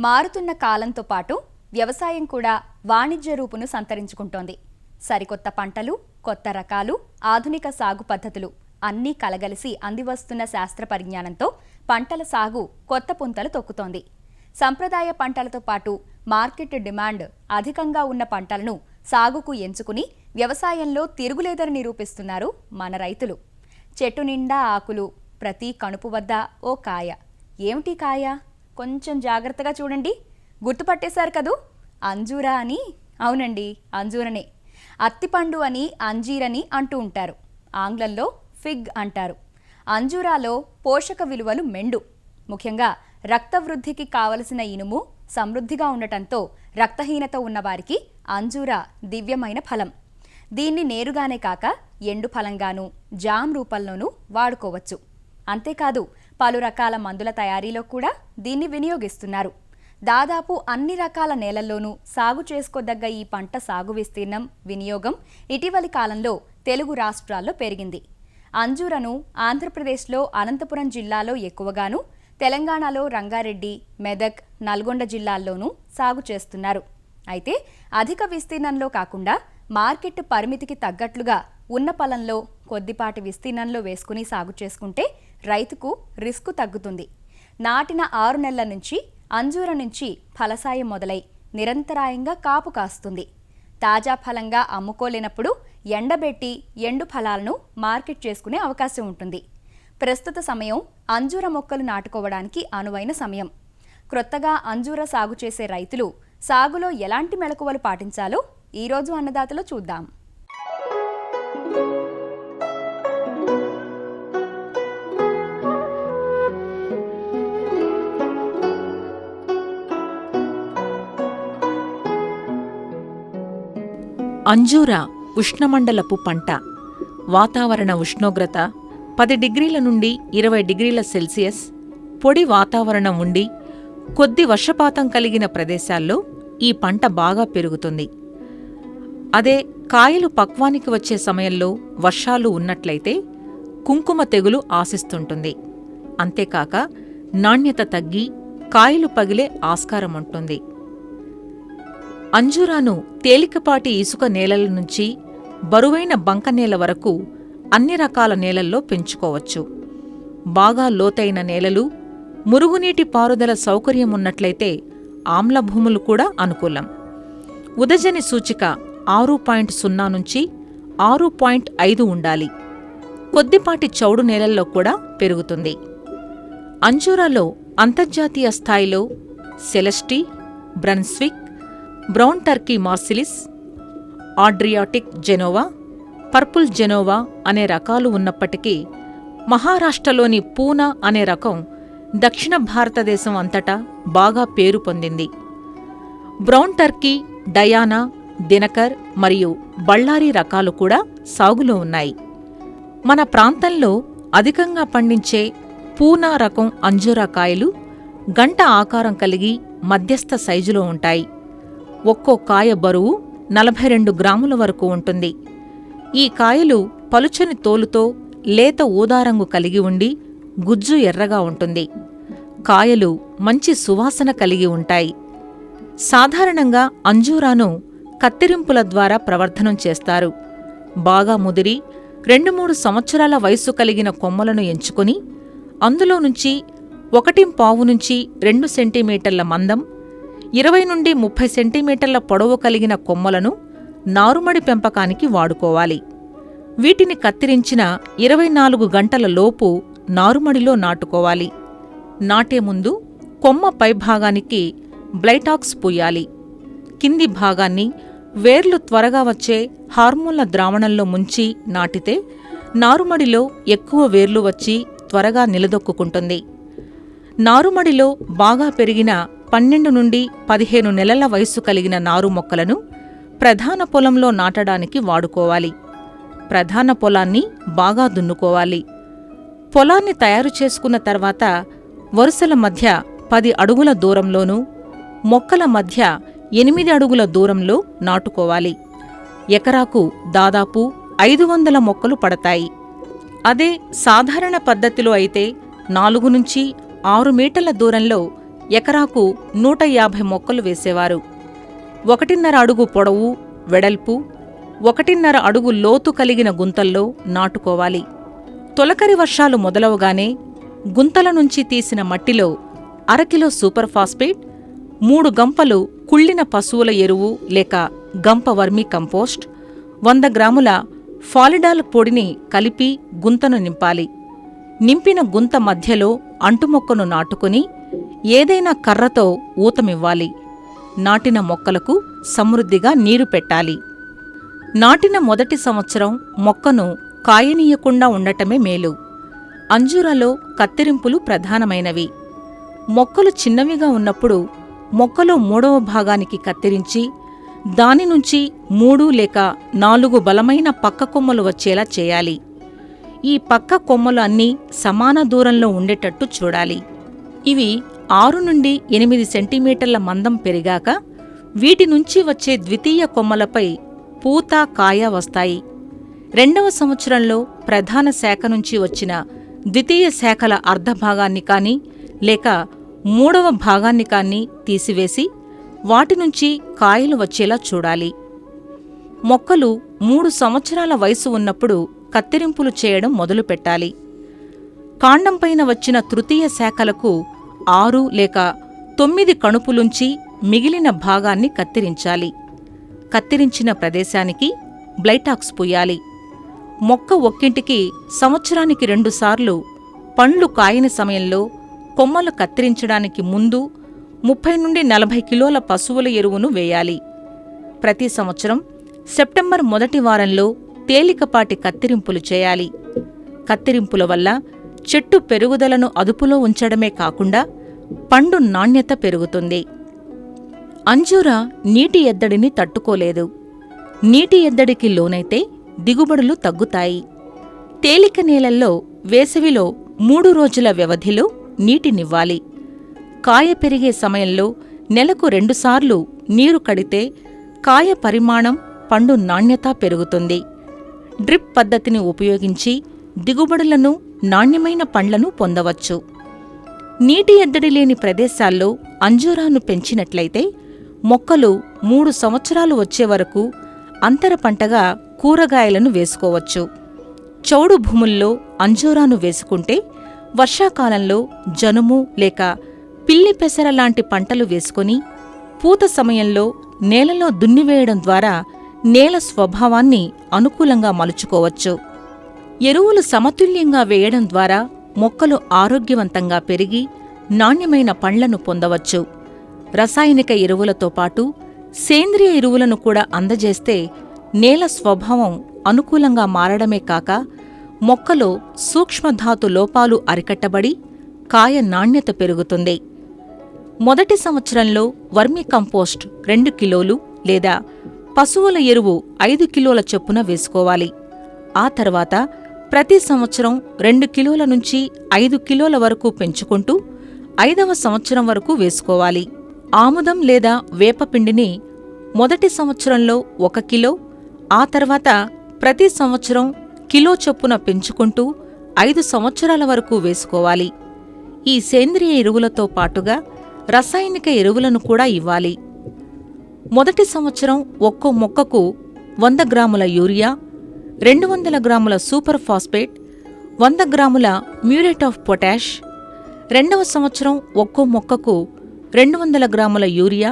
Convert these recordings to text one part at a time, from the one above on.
మారుతున్న కాలంతో పాటు వ్యవసాయం కూడా వాణిజ్య రూపును సంతరించుకుంటోంది. సరికొత్త పంటలు, కొత్త రకాలు, ఆధునిక సాగు పద్ధతులు అన్నీ కలగలిసి అందివస్తున్న శాస్త్ర పరిజ్ఞానంతో పంటల సాగు కొత్త పుంతలు తొక్కుతోంది. సంప్రదాయ పంటలతో పాటు మార్కెట్ డిమాండ్ అధికంగా ఉన్న పంటలను సాగుకు ఎంచుకుని వ్యవసాయంలో తిరుగులేదని నిరూపిస్తున్నారు మన రైతులు. చెట్టు నిండా ఆకులు, ప్రతి కణుపు వద్ద ఓ కాయ. ఏమిటి కాయ? కొంచెం జాగ్రత్తగా చూడండి. గుర్తుపట్టేశారు కదూ? అంజూరా అని. అవునండి, అంజూరనే. అత్తిపండు అని అంజీరని అంటూ ఉంటారు. ఆంగ్లంలో ఫిగ్ అంటారు. అంజూరాలో పోషక విలువలు మెండు. ముఖ్యంగా రక్తవృద్ధికి కావలసిన ఇనుము సమృద్ధిగా ఉండటంతో రక్తహీనత ఉన్నవారికి అంజూరా దివ్యమైన ఫలం. దీన్ని నేరుగానే కాక ఎండు ఫలంగానూ జామ్ రూపంలోనూ వాడుకోవచ్చు. అంతేకాదు పలు రకాల మందుల తయారీలో కూడా దీన్ని వినియోగిస్తున్నారు. దాదాపు అన్ని రకాల నేలల్లోనూ సాగు చేసుకోదగ్గ ఈ పంట సాగు విస్తీర్ణం, వినియోగం ఇటీవలి కాలంలో తెలుగు రాష్ట్రాల్లో పెరిగింది. అంజూరను ఆంధ్రప్రదేశ్లో అనంతపురం జిల్లాలో ఎక్కువగాను, తెలంగాణలో రంగారెడ్డి, మెదక్, నల్గొండ జిల్లాల్లోనూ సాగు చేస్తున్నారు. అయితే అధిక విస్తీర్ణంలో కాకుండా మార్కెట్ పరిమితికి తగ్గట్లుగా ఉన్న పొలంలో కొద్దిపాటి విస్తీర్ణంలో వేసుకుని సాగు చేసుకుంటే రైతుకు రిస్కు తగ్గుతుంది. నాటిన 6 నెలల నుంచి అంజూర నుంచి ఫలసాయం మొదలై నిరంతరాయంగా కాపు కాస్తుంది. తాజా ఫలంగా అమ్ముకోలేనప్పుడు ఎండబెట్టి ఎండు ఫలాలను మార్కెట్ చేసుకునే అవకాశం ఉంటుంది. ప్రస్తుత సమయం అంజూర మొక్కలు నాటుకోవడానికి అనువైన సమయం. క్రొత్తగా అంజూర సాగు చేసే రైతులు సాగులో ఎలాంటి మెళకువలు పాటించాలో ఈరోజు అన్నదాతలో చూద్దాం. అంజూర ఉష్ణమండలపు పంట. వాతావరణ ఉష్ణోగ్రత 10 డిగ్రీల నుండి 20 డిగ్రీల సెల్సియస్, పొడి వాతావరణం ఉండి కొద్ది వర్షపాతం కలిగిన ప్రదేశాల్లో ఈ పంట బాగా పెరుగుతుంది. అదే కాయలు పక్వానికి వచ్చే సమయంలో వర్షాలు ఉన్నట్లయితే కుంకుమ తెగులు ఆశిస్తుంటుంది. అంతేకాక నాణ్యత తగ్గి కాయలు పగిలే ఆస్కారం ఉంటుంది. అంజూరాను తేలికపాటి ఇసుక నేలల నుంచి బరువైన బంక నేల వరకు అన్ని రకాల నేలల్లో పెంచుకోవచ్చు. బాగా లోతైన నేలలు, మురుగునీటి పారుదల సౌకర్యం ఉన్నట్లయితే ఆమ్ల భూములు కూడా అనుకూలం. ఉదజని సూచిక 6.0 నుంచి 6.5 ఉండాలి. కొద్దిపాటి చౌడు నేలల్లో కూడా పెరుగుతుంది. అంజూరాలో అంతర్జాతీయ స్థాయిలో Celeste, Brunswick, brown Turkey Marseilles, Adriatic Genoa, purple Genoa అనే రకాలు ఉన్నప్పటికీ మహారాష్ట్రలోని పూనా అనే రకం దక్షిణ భారతదేశం అంతటా బాగా పేరు పొందింది. బ్రౌన్ టర్కీ, డయానా, దినకర్ మరియు బళ్ళారి రకాలు కూడా సాగులో ఉన్నాయి. మన ప్రాంతంలో అధికంగా పండించే పూనా రకం అంజూరా కాయలు గంట ఆకారం కలిగి మధ్యస్థ సైజులో ఉంటాయి. ఒక్కో కాయ బరువు 42 గ్రాముల వరకు ఉంటుంది. ఈ కాయలు పలుచని తోలుతో లేత ఊదారంగు కలిగి ఉండి గుజ్జు ఎర్రగా ఉంటుంది. కాయలు మంచి సువాసన కలిగి ఉంటాయి. సాధారణంగా అంజూరాను కత్తిరింపుల ద్వారా ప్రవర్ధనం చేస్తారు. బాగా ముదిరి 2-3 సంవత్సరాల వయస్సు కలిగిన కొమ్మలను ఎంచుకొని అందులో నుంచి 1.5 నుంచి 2 సెంటీమీటర్ల మందం, 20 నుండి 30 సెంటీమీటర్ల పొడవు కలిగిన కొమ్మలను నారుమడి పెంపకానికి వాడుకోవాలి. వీటిని కత్తిరించిన 24 గంటల లోపు నారుమడిలో నాటుకోవాలి. నాటే ముందు కొమ్మ పైభాగానికి బ్లైటాక్స్ పూయాలి. కింది భాగాన్ని వేర్లు త్వరగా వచ్చే హార్మోన్ల ద్రావణంలో ముంచి నాటితే నారుమడిలో ఎక్కువ వేర్లు వచ్చి త్వరగా నిలదొక్కుంటుంది. నారుమడిలో బాగా పెరిగిన 12 నుండి 15 నెలల వయస్సు కలిగిన నారు మొక్కలను ప్రధాన పొలంలో నాటడానికి వాడుకోవాలి. ప్రధాన పొలాన్ని బాగా దున్నుకోవాలి. పొలాన్ని తయారు చేసుకున్న తర్వాత వరుసల మధ్య 10 అడుగుల దూరంలోనూ, మొక్కల మధ్య 8 అడుగుల దూరంలో నాటుకోవాలి. ఎకరాకు దాదాపు 500 మొక్కలు పడతాయి. అదే సాధారణ పద్ధతిలో అయితే 4 నుంచి 6 మీటర్ల దూరంలో ఎకరాకు 150 మొక్కలు వేసేవారు. 1.5 అడుగు పొడవు, వెడల్పు, 1.5 అడుగు లోతు కలిగిన గుంతల్లో నాటుకోవాలి. తొలకరి వర్షాలు మొదలవగానే గుంతల నుంచి తీసిన మట్టిలో 1/2 కిలో సూపర్ ఫాస్ఫేట్, 3 గంపలు కుళ్ళిన పశువుల ఎరువు లేక గంప వర్మీ కంపోస్ట్, 100 గ్రాముల ఫాలిడాల్ పొడిని కలిపి గుంతను నింపాలి. నింపిన గుంత మధ్యలో అంటుమొక్కను నాటుకుని ఏదైనా కర్రతో ఊతమివ్వాలి. నాటిన మొక్కలకు సమృద్ధిగా నీరు పెట్టాలి. నాటిన మొదటి సంవత్సరం మొక్కను కాయనీయకుండా ఉండటమే మేలు. అంజూరాలో కత్తిరింపులు ప్రధానమైనవి. మొక్కలు చిన్నవిగా ఉన్నప్పుడు మొక్కలో 3వ భాగానికి కత్తిరించి దాని నుంచి 3 లేక 4 బలమైన పక్క కొమ్మలు వచ్చేలా చేయాలి. ఈ పక్క కొమ్మలు అన్నీ సమాన దూరంలో ఉండేటట్టు చూడాలి. ఇవి 6 నుండి 8 సెంటీమీటర్ల మందం పెరిగాక వీటి నుంచి వచ్చే ద్వితీయ కొమ్మలపై పూత, కాయ వస్తాయి. 2వ సంవత్సరంలో ప్రధాన శాఖ నుంచి వచ్చిన ద్వితీయ శాఖల అర్ధభాగాన్ని కానీ లేక 3వ భాగాన్ని కానీ తీసివేసి వాటి నుంచి కాయలు వచ్చేలా చూడాలి. మొక్కలు 3 సంవత్సరాల వయసు ఉన్నప్పుడు కత్తిరింపులు చేయడం మొదలుపెట్టాలి. కాండంపైన వచ్చిన తృతీయ శాఖలకు 6 లేక 9 కణుపులుంచి మిగిలిన భాగాన్ని కత్తిరించాలి. కత్తిరించిన ప్రదేశానికి బ్లైటాక్స్ పూయాలి. మొక్క ఒక్కింటికి సంవత్సరానికి 2 సార్లు పండ్లు కాయని సమయంలో కొమ్మలు కత్తిరించడానికి ముందు 30 నుండి 40 కిలోల పశువుల ఎరువును వేయాలి. ప్రతి సంవత్సరం సెప్టెంబర్ మొదటి వారంలో తేలికపాటి కత్తిరింపులు చేయాలి. కత్తిరింపుల వల్ల చెట్టు పెరుగుదలను అదుపులో ఉంచడమే కాకుండా పండు నాణ్యత పెరుగుతుంది. అంజూర నీటి ఎద్దడిని తట్టుకోలేదు. నీటి ఎద్దడికి లోనైతే దిగుబడులు తగ్గుతాయి. తేలిక నేలల్లో వేసవిలో 3 రోజుల వ్యవధిలో నీటినివ్వాలి. కాయ పెరిగే సమయంలో నెలకు 2 సార్లు నీరు కడితే కాయ పరిమాణం, పండు నాణ్యత పెరుగుతుంది. డ్రిప్ పద్ధతిని ఉపయోగించి దిగుబడులను, నాణ్యమైన పండ్లను పొందవచ్చు. నీటి ఎద్దడి లేని ప్రదేశాల్లో అంజూరాను పెంచినట్లయితే మొక్కలు 3 సంవత్సరాలు వచ్చే వరకు అంతర పంటగా కూరగాయలను వేసుకోవచ్చు. చౌడు భూముల్లో అంజూరాను వేసుకుంటే వర్షాకాలంలో జనుము లేక పిల్లి పెసర లాంటి పంటలు వేసుకొని పూత సమయంలో నేలలో దున్నివేయడం ద్వారా నేల స్వభావాన్ని అనుకూలంగా మలుచుకోవచ్చు. ఎరువులు సమతుల్యంగా వేయడం ద్వారా మొక్కలు ఆరోగ్యవంతంగా పెరిగి నాణ్యమైన పండ్లను పొందవచ్చు. రసాయనిక ఎరువులతో పాటు సేంద్రియ ఎరువులను కూడా అందజేస్తే నేల స్వభావం అనుకూలంగా మారడమే కాక మొక్కలో సూక్ష్మధాతు లోపాలు అరికట్టబడి కాయ నాణ్యత పెరుగుతుంది. మొదటి సంవత్సరంలో వర్మీ కంపోస్ట్ 2 కిలోలు లేదా పశువుల ఎరువు 5 కిలోల చొప్పున వేసుకోవాలి. ఆ తర్వాత ప్రతి సంవత్సరం 2 కిలోల నుంచి 5 కిలోల వరకు పెంచుకుంటూ 5వ సంవత్సరం వరకు వేసుకోవాలి. ఆముదం లేదా వేపపిండిని మొదటి సంవత్సరంలో 1 కిలో, ఆ తర్వాత ప్రతి సంవత్సరం కిలో చొప్పున పెంచుకుంటూ 5 సంవత్సరాల వరకు వేసుకోవాలి. ఈ సేంద్రియ ఎరువులతో పాటుగా రసాయనిక ఎరువులను కూడా ఇవ్వాలి. మొదటి సంవత్సరం ఒక్కో మొక్కకు 100 గ్రాముల యూరియా, 200 గ్రాముల సూపర్ ఫాస్ఫేట్, 100 గ్రాముల మ్యూరేట్ ఆఫ్ పొటాష్. 2వ సంవత్సరం ఒక్కో మొక్కకు 200 గ్రాముల యూరియా,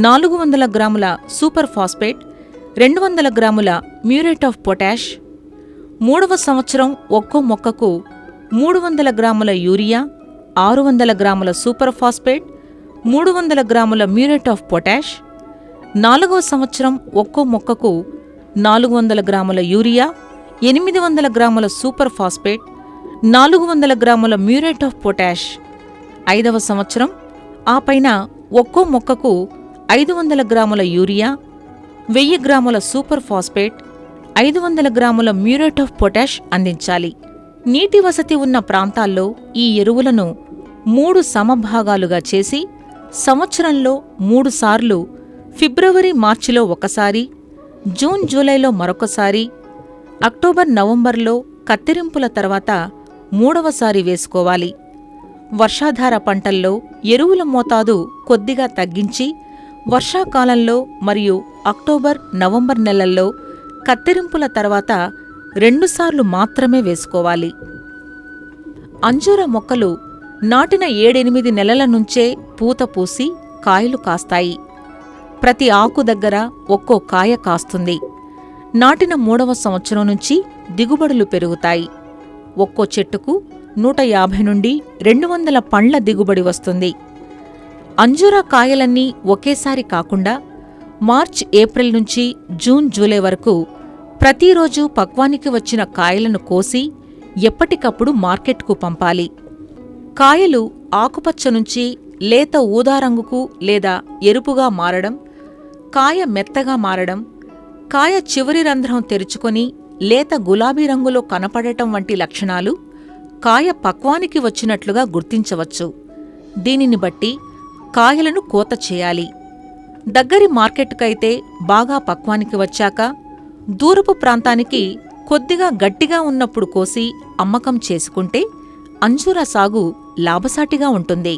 400 గ్రాముల సూపర్ ఫాస్ఫేట్, 200 గ్రాముల మ్యూరేట్ ఆఫ్ పొటాష్. 3వ సంవత్సరం ఒక్కో మొక్కకు 300 గ్రాముల యూరియా, 600 గ్రాముల సూపర్ ఫాస్ఫేట్, 300 గ్రాముల మ్యూరేట్ ఆఫ్ పొటాష్. 4వ సంవత్సరం ఒక్కో మొక్కకు 400 గ్రాముల యూరియా, 800 గ్రాముల సూపర్ ఫాస్ఫేట్, 400 గ్రాముల మ్యూరేట్ ఆఫ్ పొటాష్. 5వ సంవత్సరం ఆ పైన ఒక్కో మొక్కకు 500 గ్రాముల యూరియా, 1000 గ్రాముల సూపర్ ఫాస్ఫేట్, 500 గ్రాముల మ్యూరేట్ ఆఫ్ పొటాష్ అందించాలి. నీటి వసతి ఉన్న ప్రాంతాల్లో ఈ ఎరువులను 3 సమభాగాలుగా చేసి సంవత్సరంలో 3 సార్లు ఫిబ్రవరి, మార్చిలో ఒకసారి, జూన్, జూలైలో మరొకసారి, అక్టోబర్, నవంబర్లో కత్తిరింపుల తర్వాత 3వసారి వేసుకోవాలి. వర్షాధార పంటల్లో ఎరువుల మోతాదు కొద్దిగా తగ్గించి వర్షాకాలంలో మరియు అక్టోబర్, నవంబర్ నెలల్లో కత్తిరింపుల తర్వాత 2 సార్లు మాత్రమే వేసుకోవాలి. అంజూర మొక్కలు నాటిన 7-8 నెలల నుంచే పూత పూసి కాయలు కాస్తాయి. ప్రతి ఆకు దగ్గర ఒక్కో కాయ కాస్తుంది. నాటిన 3వ సంవత్సరం నుంచి దిగుబడులు పెరుగుతాయి. ఒక్కో చెట్టుకు 150 నుండి 200 పండ్ల దిగుబడి వస్తుంది. అంజూరా కాయలన్నీ ఒకేసారి కాకుండా మార్చ్, ఏప్రిల్ నుంచి జూన్, జూలై వరకు ప్రతిరోజు పక్వానికి వచ్చిన కాయలను కోసి ఎప్పటికప్పుడు మార్కెట్కు పంపాలి. కాయలు ఆకుపచ్చ నుంచి లేత ఊదారంగుకు లేదా ఎరుపుగా మారడం, కాయ మెత్తగా మారడం, కాయ చివరి రంధ్రం తెరుచుకొని లేత గులాబీ రంగులో కనపడటం వంటి లక్షణాలు కాయ పక్వానికి వచ్చినట్లుగా గుర్తించవచ్చు. దీనిని బట్టి కాయలను కోత చేయాలి. దగ్గరి మార్కెట్టుకైతే బాగా పక్వానికి వచ్చాక, దూరపు ప్రాంతానికి కొద్దిగా గట్టిగా ఉన్నప్పుడు కోసి అమ్మకం చేసుకుంటే అంజూర సాగు లాభసాటిగా ఉంటుంది.